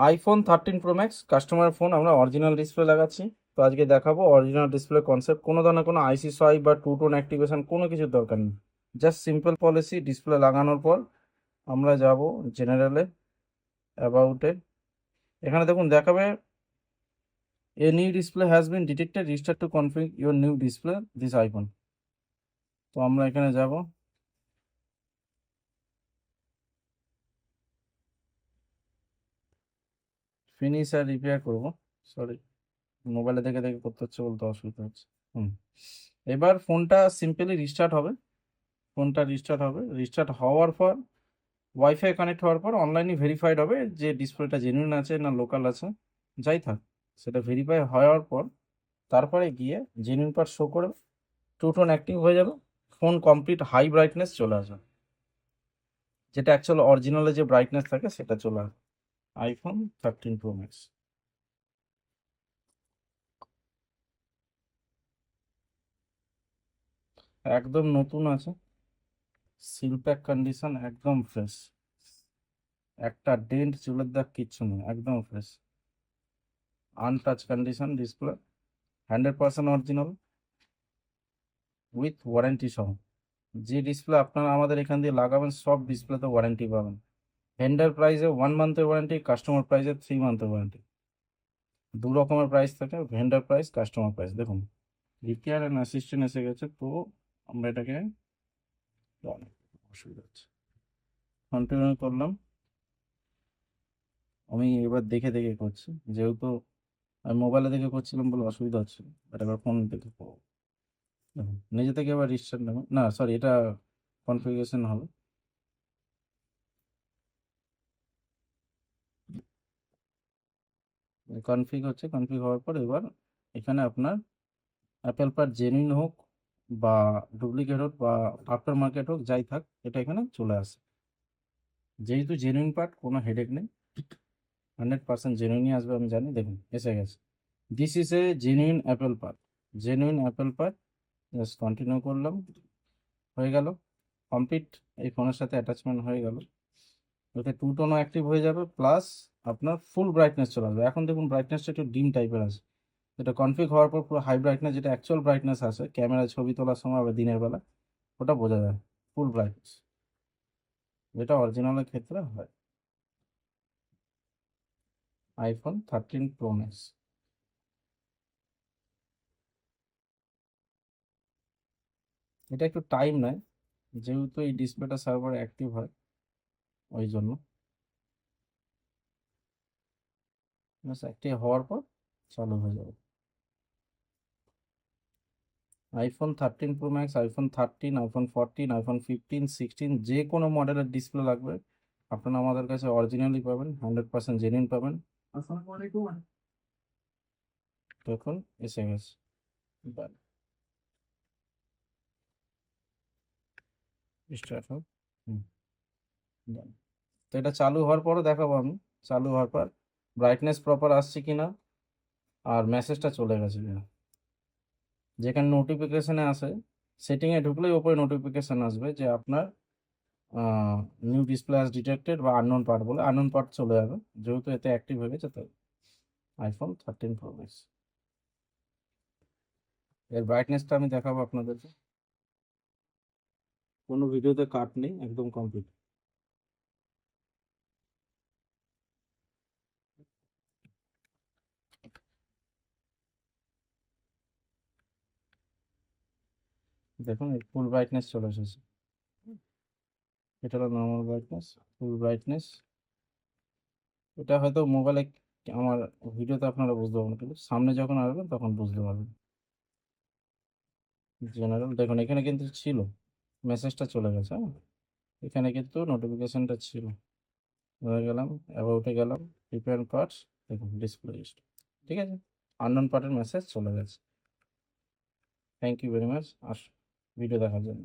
IPhone 13 Pro Max customer phone, আমরা original display লাগাচ্ছি। তো আজকে দেখাবো অরিজিনাল ডিসপ্লে কনসেপ্ট। কোনো ধরনের কোনো আইসি সোয়াইপ বা টু টোন অ্যাক্টিভেশন কোনো কিছুর দরকার নেই। জাস্ট সিম্পল পলিসি, ডিসপ্লে লাগানোর পর আমরা যাব জেনারেলে, অ্যাবাউটে। এখানে দেখুন দেখাবে a new display has been detected, restart to config your new display this iPhone. তো আমরা এখানে যাব, ফিনিশ আর রিপেয়ার করবো। সরি, মোবাইলে দেখে দেখে করতে হচ্ছে বলতে অসুবিধা হচ্ছে। এবার ফোনটা সিম্পলি রিস্টার্ট হবে। ফোনটা রিস্টার্ট হবে, রিস্টার্ট হওয়ার পর ওয়াইফাই কানেক্ট হওয়ার পর অনলাইনে ভেরিফাইড হবে যে ডিসপ্লেটা জেনুইন আছে না লোকাল আছে, যাই থাক সেটা ভেরিফাই হওয়ার পর তারপরে গিয়ে জেনুইন পার্ট শো করবে, টু টোন অ্যাক্টিভ হয়ে যাবে, ফোন কমপ্লিট হাই ব্রাইটনেস চলে আসবে, যেটা অ্যাকচুয়াল অরিজিনালে যে ব্রাইটনেস থাকে সেটা চলে আসবে। আইফোন 13 Pro Max একদম নতুন আছে, সিল প্যাক কন্ডিশন, একদম ফ্রেশ, একটা ডেন্ট চুলের দাগ কিচ্ছু নেই, একদম fresh, untouch condition display, 100% original with warranty সহ। যে ডিসপ্লে আপনারা আমাদের এখান দিয়ে লাগাবেন সব ডিসপ্লেতে ওয়ারেন্টি পাবেন। ভেন্ডার প্রাইসে 1 মান্থের ওয়ারেন্টি, কাস্টমার প্রাইসে 3 মান্থের ওয়ারেন্টি। দু রকমের প্রাইস থাকে, ভেন্ডার প্রাইস, কাস্টমার প্রাইস। দেখুন রিপেয়ার অ্যান্ড অ্যাসিস্ট্যান্ট এসে গেছে, তো আমরা এটাকে অনেক অসুবিধা হচ্ছে, কন্টিনিউ করলাম। আমি এবার দেখে দেখে করছি, যেহেতু আমি মোবাইলে দেখে করছিলাম বলে অসুবিধা হচ্ছে, বাট এবার ফোন দেখে করবো। দেখুন নিজে থেকে এবার রিস্টার্ট নেব না, সরি, এটা কনফিগারেশন হবে। কনফিগ হচ্ছে, কনফিগ হওয়ার পর এবার এখানে আপনার অ্যাপেল পার্ট জেনুইন হোক বা ডুপ্লিকেট হোক বা আফটার মার্কেট হোক, যাই থাক এটা এখানে চলে আসে। যেহেতু জেনুইন পার্ট, কোনো হেডেক নেই, 100% জেনুইনই আসবে আমি জানি। দেখুন এসে গেছে, this is a genuine Apple part, genuine Apple part. Just continue করলাম, হয়ে গেল কমপ্লিট, এই ফোনের সাথে অ্যাটাচমেন্ট হয়ে গেল। ওতে টু টোনও অ্যাক্টিভ হয়ে যাবে, প্লাস আপনার ফুল ব্রাইটনেস চলে আসবে। এখন দেখুন ব্রাইটনেসটা একটু ডিম টাইপের আছে, এটা কনফিগ হওয়ার পর পুরো হাই ব্রাইটনেস, যেটা অ্যাকচুয়াল ব্রাইটনেস আছে ক্যামেরায় ছবি তোলার সময় বা দিনের বেলা, ওটা বোঝা যায় ফুল ব্রাইটনেস, যেটা অরিজিনালের ক্ষেত্রে হয়। IPhone 13 Pro Max। এটা একটু টাইম নেয়, যেহেতু এই ডিসপ্লেটা সার্ভারে অ্যাক্টিভ হয় ওই জন্য। অ্যাক্টিভ হওয়ার পর চালু হয়ে যাবে। iPhone 13 Pro Max, iPhone 13, iPhone 14, iPhone 15, 16, যে কোনো মডেলের ডিসপ্লে লাগবে আপনারা আমাদের কাছে অরিজিনালি পাবেন, 100% জেনুইন পাবেন। তখন এসে গেছে, স্টার্ট হোক। হুম, done। তো এটা চালু হওয়ার পরও দেখাবো আমি, চালু হওয়ার পর ব্রাইটনেস প্রপার আসছে কিনা আর মেসেজটা চলে গেছে কিনা। যেখানে নোটিফিকেশনে আসে, সেটিংয়ে ঢুকলেই ওপরে নোটিফিকেশন আসবে যে আপনার নিউ ডিসপ্লে অ্যাজ ডিটেক্টেড বা আননোন পার্ট বলে, আননোন পার্ট চলে যাবে, যেহেতু এতে অ্যাক্টিভ হয়ে গেছে তাই। iPhone 13 Pro Max, এর ব্রাইটনেসটা আমি দেখাবো আপনাদেরকে, কোনো ভিডিওতে কাট নেই, একদম কমপ্লিট। দেখুন ফুল ব্রাইটনেস চলে এসেছে, এটা হলো নর্মাল ব্রাইটনেস, ফুল ব্রাইটনেস। এটা হয়তো মোবাইলে, আমার ভিডিওতে আপনারা বুঝতে পারবেন, কিন্তু সামনে যখন আসবেন তখন বুঝতে পারবেন। জেনারেল দেখুন এখানে কিন্তু ছিল, মেসেজটা চলে গেছে, হ্যাঁ এখানে কিন্তু নোটিফিকেশনটা ছিল। হয়ে গেলাম, অ্যাবাউটে গেলাম, রিপেয়ার পার্টস, দেখুন ডিসপ্লে লিস্ট, ঠিক আছে, আননোন পার্টের মেসেজ চলে গেছে। Thank you very much video দেখার জন্য।